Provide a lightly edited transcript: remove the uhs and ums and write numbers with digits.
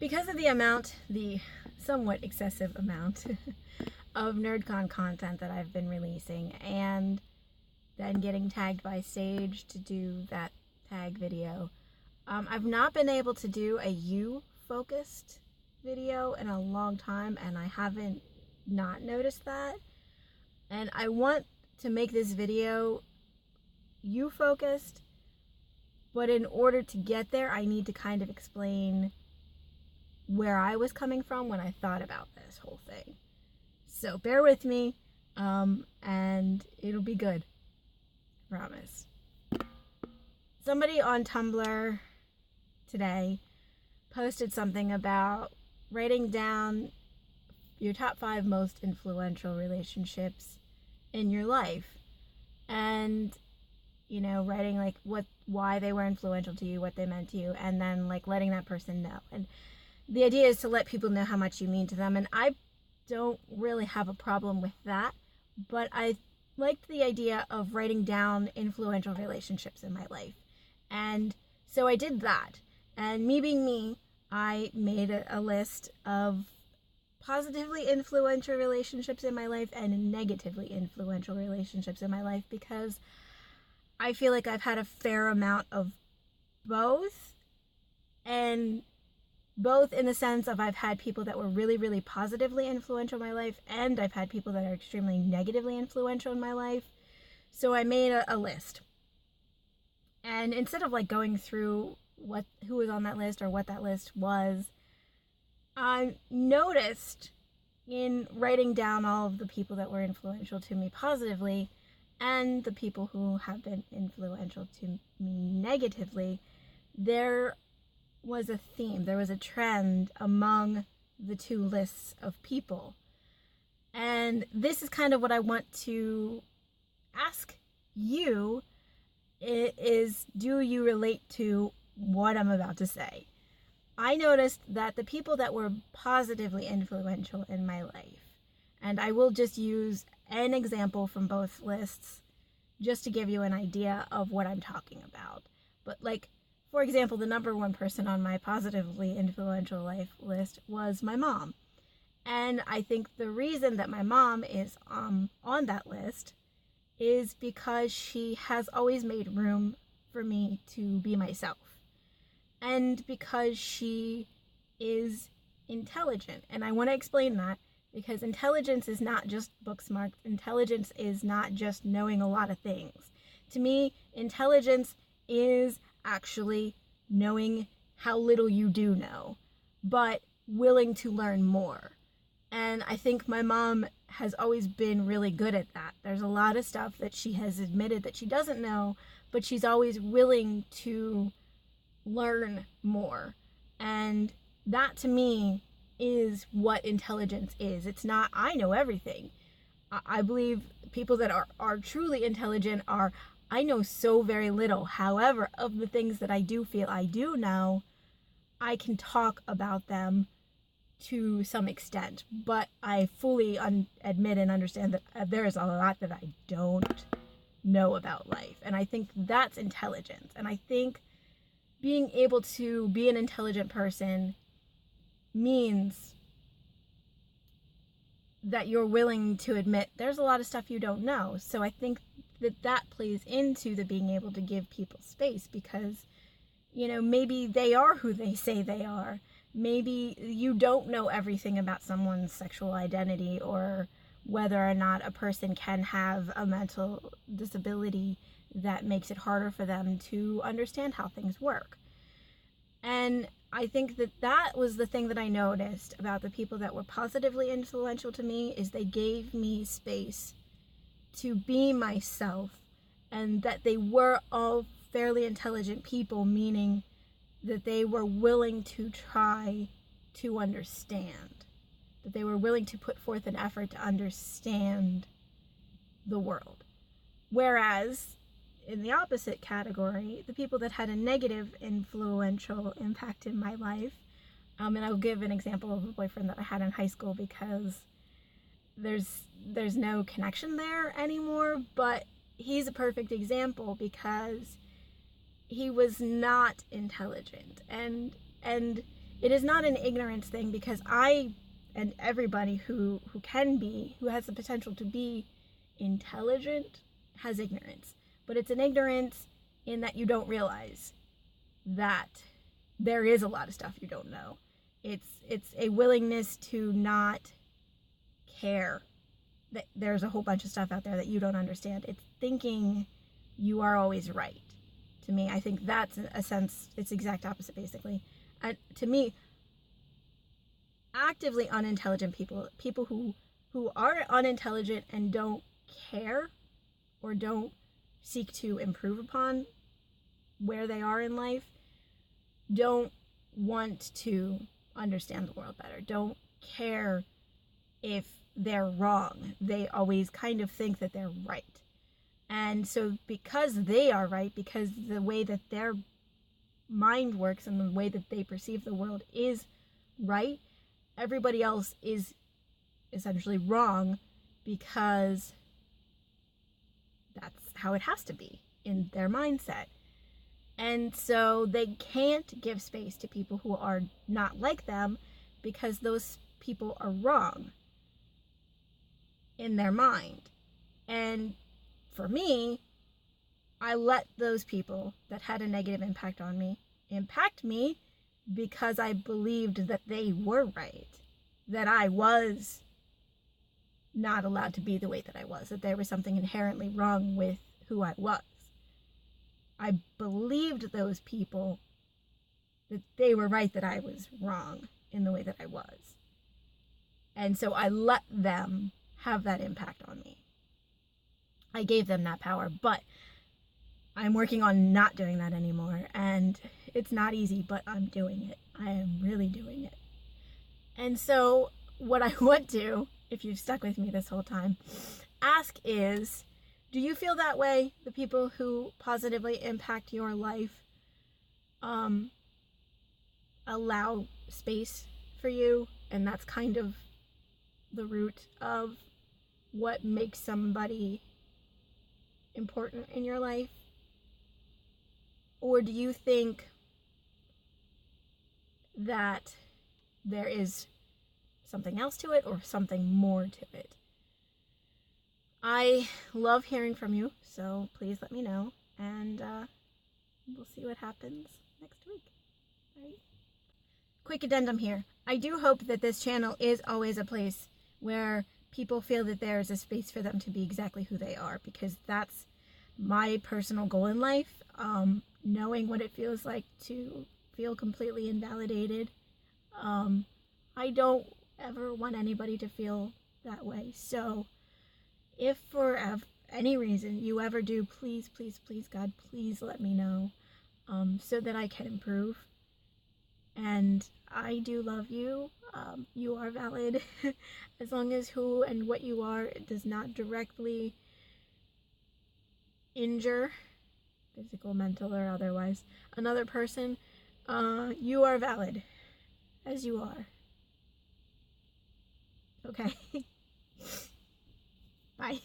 Because of the somewhat excessive amount of NerdCon content that I've been releasing, and then getting tagged by Sage to do that tag video, I've not been able to do a you-focused video in a long time, and I haven't not noticed that. And I want to make this video you-focused, but in order to get there, I need to kind of explain where I was coming from when I thought about this whole thing. So bear with me, and it'll be good. I promise. Somebody on Tumblr today posted something about writing down your top 5 most influential relationships in your life, and writing like why they were influential to you, what they meant to you, and then like letting that person know. And the idea is to let people know how much you mean to them, and I don't really have a problem with that, but I liked the idea of writing down influential relationships in my life. And so I did that, and me being me, I made a list of positively influential relationships in my life and negatively influential relationships in my life, because I feel like I've had a fair amount of both, and both in the sense of I've had people that were really, really positively influential in my life, and I've had people that are extremely negatively influential in my life. So I made a list. And instead of like going through who was on that list or what that list was, I noticed in writing down all of the people that were influential to me positively and the people who have been influential to me negatively, there was a theme, there was a trend among the two lists of people. And this is kind of what I want to ask you, is do you relate to what I'm about to say? I noticed that the people that were positively influential in my life, and I will just use an example from both lists just to give you an idea of what I'm talking about. But like, for example, the number one person on my positively influential life list was my mom. And I think the reason that my mom is on that list is because she has always made room for me to be myself. And because she is intelligent. And I want to explain that, because intelligence is not just book smart. Intelligence is not just knowing a lot of things. To me, intelligence is actually knowing how little you do know, but willing to learn more. And I think my mom has always been really good at that. There's a lot of stuff that she has admitted that she doesn't know, but she's always willing to learn more. And that to me is what intelligence is. It's not, I know everything. I believe people that are truly intelligent are, I know so very little. However, of the things that I do feel I do know, I can talk about them to some extent. But I fully admit and understand that there is a lot that I don't know about life. And I think that's intelligence. And I think being able to be an intelligent person means that you're willing to admit there's a lot of stuff you don't know. So I think that plays into the being able to give people space, because maybe they are who they say they are. Maybe you don't know everything about someone's sexual identity, or whether or not a person can have a mental disability that makes it harder for them to understand how things work. And I think that was the thing that I noticed about the people that were positively influential to me, is they gave me space to be myself, and that they were all fairly intelligent people, meaning that they were willing to try to understand, that they were willing to put forth an effort to understand the world. Whereas in the opposite category, the people that had a negative influential impact in my life, and I'll give an example of a boyfriend that I had in high school, because there's no connection there anymore, but he's a perfect example because he was not intelligent, and It is not an ignorance thing, because I and everybody who has the potential to be intelligent has ignorance. But it's an ignorance in that you don't realize that there is a lot of stuff you don't know. It's a willingness to not care that there's a whole bunch of stuff out there that you don't understand. It's thinking you are always right. To me, I think that's a sense, it's the exact opposite, basically. To me, actively unintelligent people who are unintelligent and don't care or don't seek to improve upon where they are in life, don't want to understand the world better, don't care if they're wrong. They always kind of think that they're right. And so because they are right, because the way that their mind works and the way that they perceive the world is right, everybody else is essentially wrong, because that's how it has to be in their mindset. And so they can't give space to people who are not like them, because those people are wrong in their mind. And for me, I let those people that had a negative impact on me impact me, because I believed that they were right, that I was not allowed to be the way that I was, that there was something inherently wrong with who I was. I believed those people that they were right, that I was wrong in the way that I was. And so I let them have that impact on me. I gave them that power, but I'm working on not doing that anymore. And it's not easy, but I'm doing it. I am really doing it. And so what I would do, if you've stuck with me this whole time, ask is, do you feel that way? The people who positively impact your life allow space for you, and that's kind of the root of what makes somebody important in your life? Or do you think that there is something else to it, or something more to it? I love hearing from you, so please let me know, and we'll see what happens next week. All right. Quick addendum here. I do hope that this channel is always a place where people feel that there is a space for them to be exactly who they are, because that's my personal goal in life. Knowing what it feels like to feel completely invalidated. I don't ever want anybody to feel that way. So if for any reason you ever do, please, please, please, God, please let me know, so that I can improve. And I do love you. You are valid as long as who and what you are does not directly injure, physical, mental, or otherwise, another person. You are valid as you are. Okay. Bye.